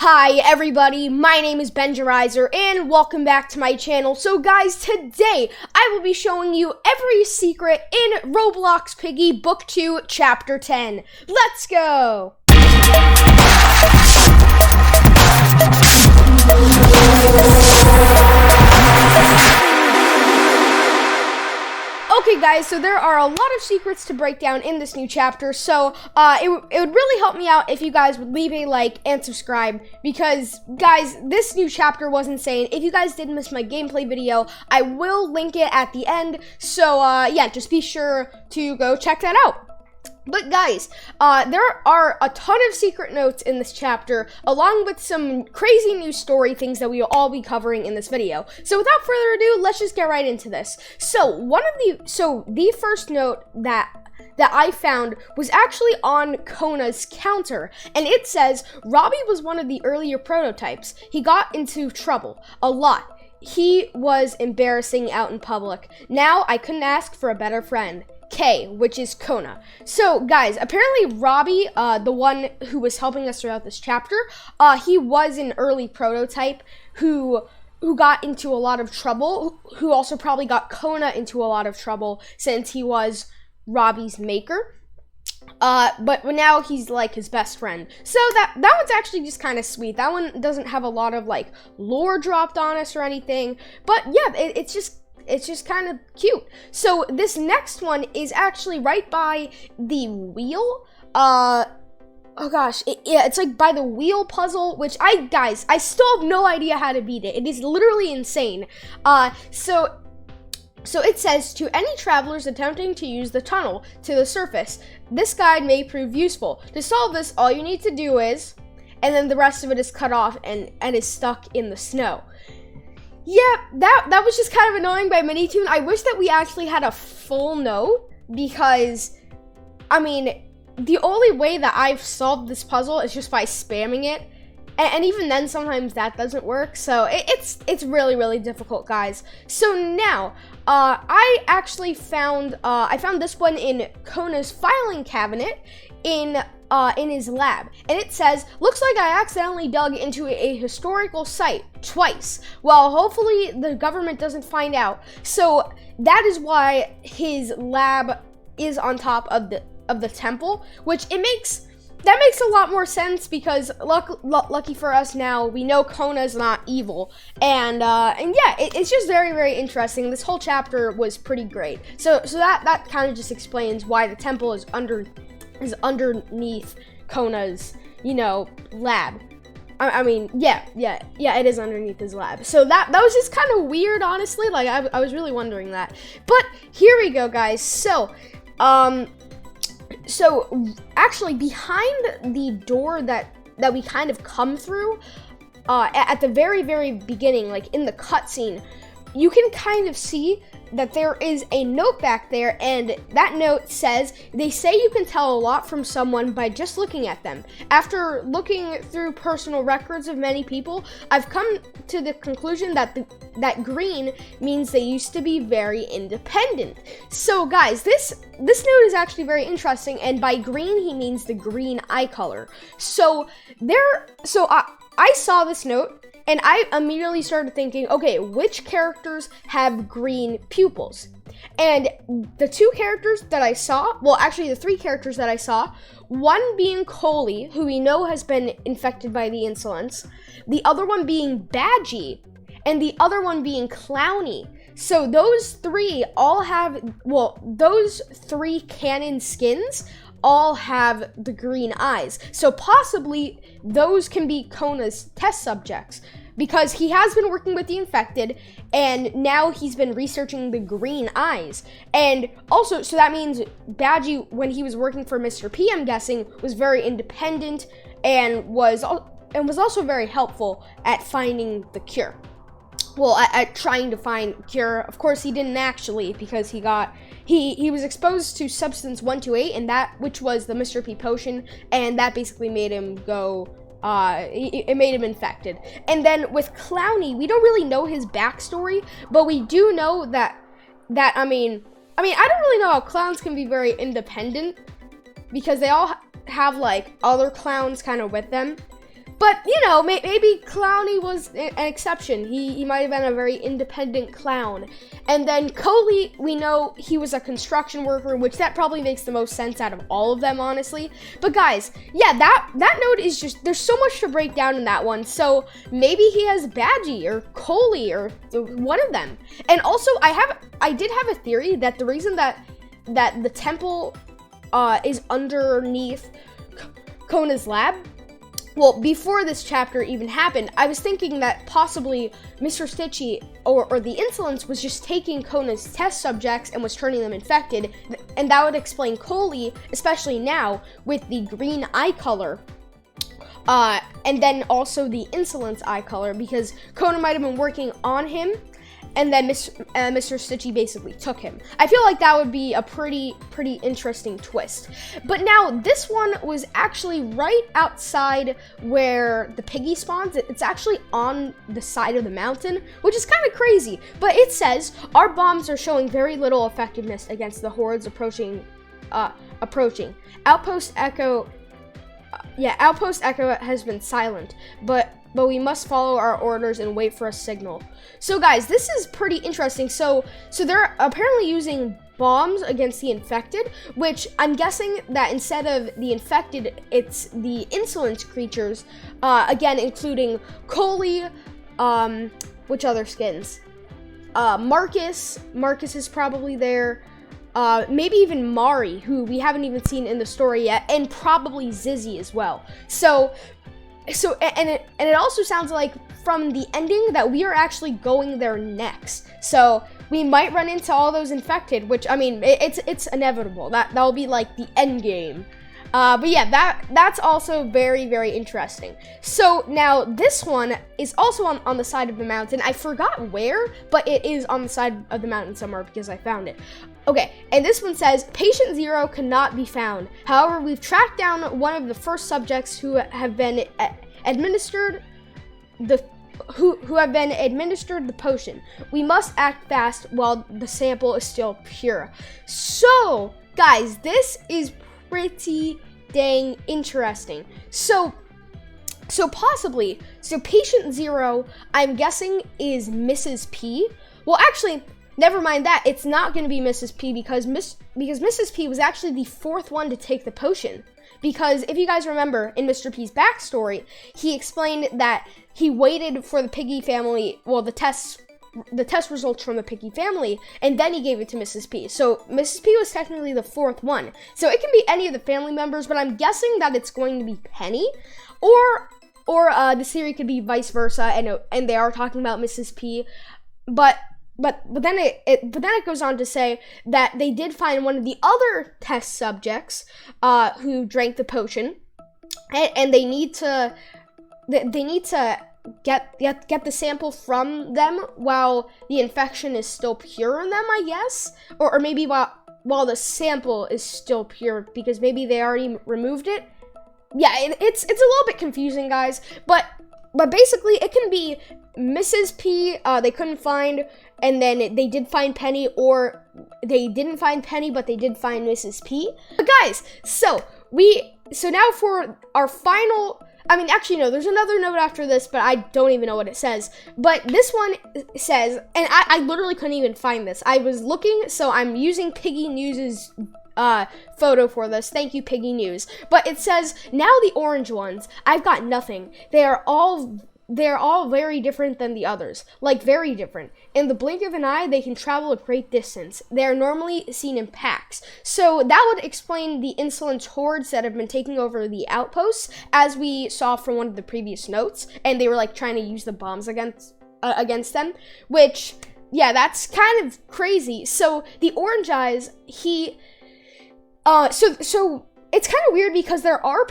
Hi everybody, my name is Benjerizer and welcome back to my channel. So guys, today I will be showing you every secret in Roblox Piggy Book 2 Chapter 10. Let's go! Okay guys, so there are a lot of secrets to break down in this new chapter, so it would really help me out if you guys would leave a like and subscribe, because guys, this new chapter was insane. If you guys did miss my gameplay video, I will link it at the end, so yeah, just be sure to go check that out. But guys, there are a ton of secret notes in this chapter, along with some crazy new story things that we will all be covering in this video. So without further ado, let's just get right into this. So the first note that I found was actually on Kona's counter, and it says, Robbie was one of the earlier prototypes. He got into trouble, a lot. He was embarrassing out in public. Now I couldn't ask for a better friend. K, which is Kona. So guys, apparently Robbie, the one who was helping us throughout this chapter, he was an early prototype who got into a lot of trouble, who also probably got Kona into a lot of trouble since he was Robbie's maker. But now he's like his best friend. So that one's actually just kind of sweet. That one doesn't have a lot of like lore dropped on us or anything, but yeah, it's just kind of cute. So this next one is actually right by the wheel. Oh gosh, it's like by the wheel puzzle, which I still have no idea how to beat it. It is literally insane. So it says, to any travelers attempting to use the tunnel to the surface, this guide may prove useful. To solve this, all you need to do is, and then the rest of it is cut off and is stuck in the snow. Yeah, that was just kind of annoying by Minitoon. I wish that we actually had a full note, because, I mean, the only way that I've solved this puzzle is just by spamming it, and even then sometimes that doesn't work, so it's really, really difficult, guys. So now, I actually found, I found this one in Kona's filing cabinet in his lab, and it says, looks like I accidentally dug into a historical site twice. Well, hopefully the government doesn't find out. So that is why his lab is on top of the temple, which makes a lot more sense, because lucky for us now, we know Kona's not evil, and yeah, it's just very, very interesting. This whole chapter was pretty great. So that kind of just explains why the temple is underneath Kona's, lab. I mean, yeah, it is underneath his lab. So that was just kind of weird, honestly. Like, I was really wondering that. But here we go, guys. So actually behind the door that we kind of come through, at the very, very beginning, like in the cutscene, you can kind of see that there is a note back there, and that note says, they say you can tell a lot from someone by just looking at them. After looking through personal records of many people, I've come to the conclusion that green means they used to be very independent. So guys, this note is actually very interesting, and by green he means the green eye color. So I saw this note, and I immediately started thinking, okay, which characters have green pupils? And the two characters that I saw, well, actually the three characters that I saw, one being Coley, who we know has been infected by the insolence, the other one being Badgie, and the other one being Clowny. So those three all have, well, those three canon skins all have the green eyes. So possibly those can be Kona's test subjects, because he has been working with the infected, and now he's been researching the green eyes. And also, so that means Badgie, when he was working for Mr. P, I'm guessing, was very independent and was also very helpful at finding the cure. Well, at trying to find cure. Of course, he didn't actually, because he was exposed to substance 128, and that, which was the Mr. P potion, and that basically made him go, it made him infected. And then with Clowny, we don't really know his backstory, but we do know that I mean, I don't really know how clowns can be very independent, because they all have like other clowns kind of with them. But, you know, maybe Clowny was an exception. He might have been a very independent clown. And then Coley, we know he was a construction worker, which that probably makes the most sense out of all of them, honestly. But guys, yeah, that note is just, there's so much to break down in that one. So maybe he has Badgie or Coley or one of them. And also, I did have a theory that the reason that the temple is underneath Kona's lab. Well, before this chapter even happened, I was thinking that possibly Mr. Stitchy or the Insolence was just taking Kona's test subjects and was turning them infected, and that would explain Coley, especially now, with the green eye color. And then also the Insolence eye color, because Kona might have been working on him, and then Mr. Stitchy basically took him. I feel like that would be a pretty interesting twist. But now, this one was actually right outside where the Piggy spawns. It's actually on the side of the mountain, which is kind of crazy. But it says, our bombs are showing very little effectiveness against the hordes approaching. Outpost Echo has been silent, but we must follow our orders and wait for a signal. So guys, this is pretty interesting. So they're apparently using bombs against the infected, which I'm guessing that instead of the infected, it's the insolent creatures, again, including Coley, which other skins? Marcus is probably there. Maybe even Mari, who we haven't even seen in the story yet, and probably Zizzy as well. And it also sounds like from the ending that we are actually going there next. So we might run into all those infected, which, I mean, it's inevitable. That'll be like the end game. But yeah, that's also very interesting. So now this one is also on the side of the mountain. I forgot where, but it is on the side of the mountain somewhere because I found it. Okay, and this one says, Patient Zero cannot be found. However, we've tracked down one of the first subjects who have been administered the potion. We must act fast while the sample is still pure. So, guys, this is pretty dang interesting. So Patient Zero, I'm guessing, is Mrs. P. Well, actually, never mind that. It's not going to be Mrs. P because Mrs. P was actually the fourth one to take the potion. Because if you guys remember in Mr. P's backstory, he explained that he waited for the Piggy family, well, the test results from the Piggy family, and then he gave it to Mrs. P. So Mrs. P was technically the fourth one. So it can be any of the family members, but I'm guessing that it's going to be Penny, or the theory could be vice versa, and they are talking about Mrs. P. But then it goes on to say that they did find one of the other test subjects who drank the potion, and they need to get the sample from them while the infection is still pure in them, I guess, or maybe while the sample is still pure because maybe they already removed it. Yeah, it's a little bit confusing, guys, but basically it can be Mrs. P, they couldn't find, and then they did find Penny, or they didn't find Penny, but they did find Mrs. P. But guys, so now for our final, I mean, actually, no, there's another note after this, but I don't even know what it says. But this one says, and I literally couldn't even find this. I was looking, so I'm using Piggy News's photo for this. Thank you, Piggy News. But it says, now the orange ones, I've got nothing. They're all very different than the others, like very different. In the blink of an eye, they can travel a great distance. They are normally seen in packs. So that would explain the insolent hordes that have been taking over the outposts, as we saw from one of the previous notes, and they were like trying to use the bombs against them, which, yeah, that's kind of crazy. So the orange eyes, so it's kind of weird because there are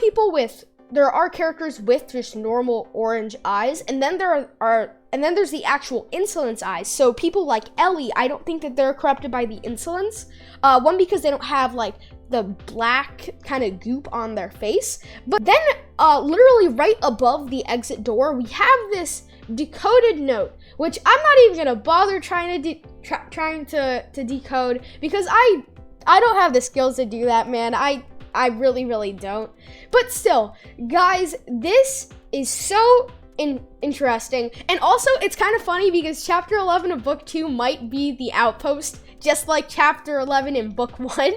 characters with just normal orange eyes, and then there's the actual insolence eyes. So people like Ellie, I don't think that they're corrupted by the insolence. One, because they don't have like the black kind of goop on their face. But then literally right above the exit door, we have this decoded note, which I'm not even gonna bother trying to decode because I don't have the skills to do that, man. I really don't. But still, guys, this is so interesting. And also, it's kind of funny because chapter 11 of book 2 might be the outpost, just like chapter 11 in book 1,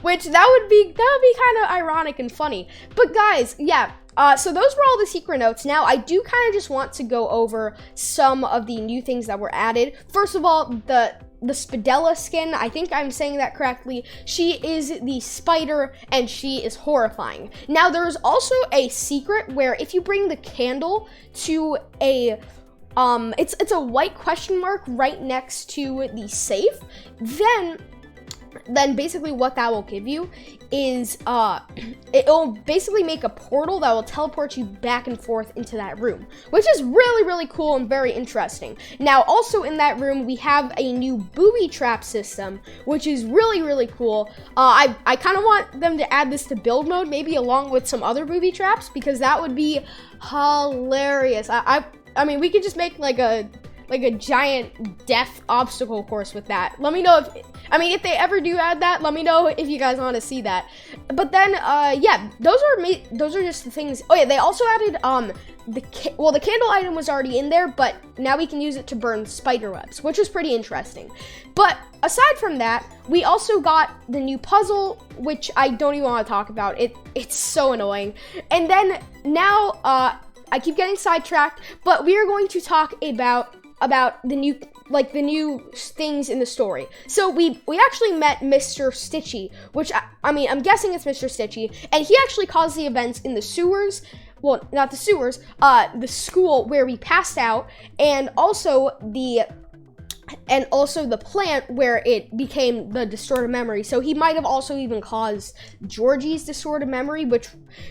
which that would be kind of ironic and funny. But guys, yeah, so those were all the secret notes. Now, I do kind of just want to go over some of the new things that were added. First of all, the Spadella skin, I think I'm saying that correctly. She is the spider, and she is horrifying. Now, there is also a secret where if you bring the candle to a it's a white question mark right next to the safe, then basically what that will give you is it'll basically make a portal that will teleport you back and forth into that room, which is really, really cool and very interesting. Now, also in that room, we have a new booby trap system, which is really, really cool. I kind of want them to add this to build mode, maybe along with some other booby traps, because that would be hilarious. I mean, we could just make like a giant death obstacle course with that. Let me know if they ever do add that, let me know if you guys want to see that. But then, yeah, those are just the things. Oh yeah, they also added, the candle item was already in there, but now we can use it to burn spider webs, which is pretty interesting. But aside from that, we also got the new puzzle, which I don't even want to talk about. It's so annoying. And then now, I keep getting sidetracked, but we are going to talk about the new things in the story. So we actually met Mr. Stitchy, which I mean, I'm guessing it's Mr. Stitchy, and he actually caused the events in the sewers. Well, not the sewers, the school where we passed out, and also the plant where it became the distorted memory. So he might have also even caused Georgie's distorted memory, which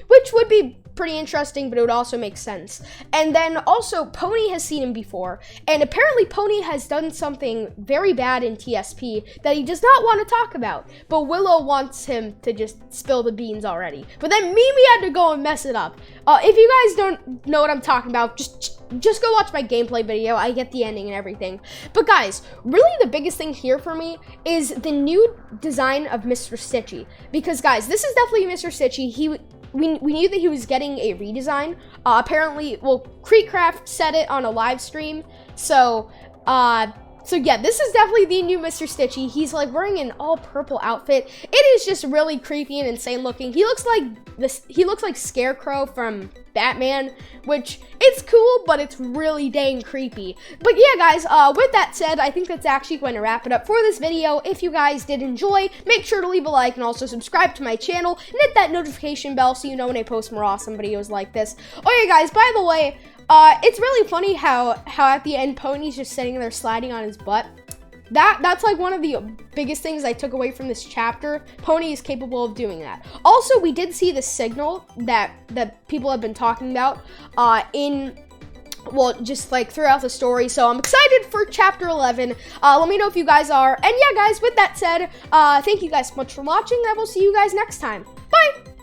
would be pretty interesting, but it would also make sense. And then also, Pony has seen him before, and apparently Pony has done something very bad in TSP that he does not want to talk about, but Willow wants him to just spill the beans already. But then Mimi had to go and mess it up. If you guys don't know what I'm talking about, just go watch my gameplay video. I get the ending and everything. But guys, really the biggest thing here for me is the new design of Mr. Stitchy. Because guys, this is definitely Mr. Stitchy. We knew that he was getting a redesign. Apparently, well, Creekcraft said it on a live stream. So yeah, this is definitely the new Mr. Stitchy. He's like wearing an all purple outfit. It is just really creepy and insane looking. He looks like Scarecrow from Batman, which it's cool, but it's really dang creepy. But yeah, guys, with that said, I think that's actually going to wrap it up for this video. If you guys did enjoy, make sure to leave a like and also subscribe to my channel and hit that notification bell so you know when I post more awesome videos like this. Oh yeah, guys, by the way, it's really funny how at the end Pony's just sitting there sliding on his butt. That's like one of the biggest things I took away from this chapter. Pony is capable of doing that. Also, we did see the signal that people have been talking about just like throughout the story. So I'm excited for chapter 11. Let me know if you guys are. And yeah, guys, with that said, thank you guys so much for watching. I will see you guys next time. Bye!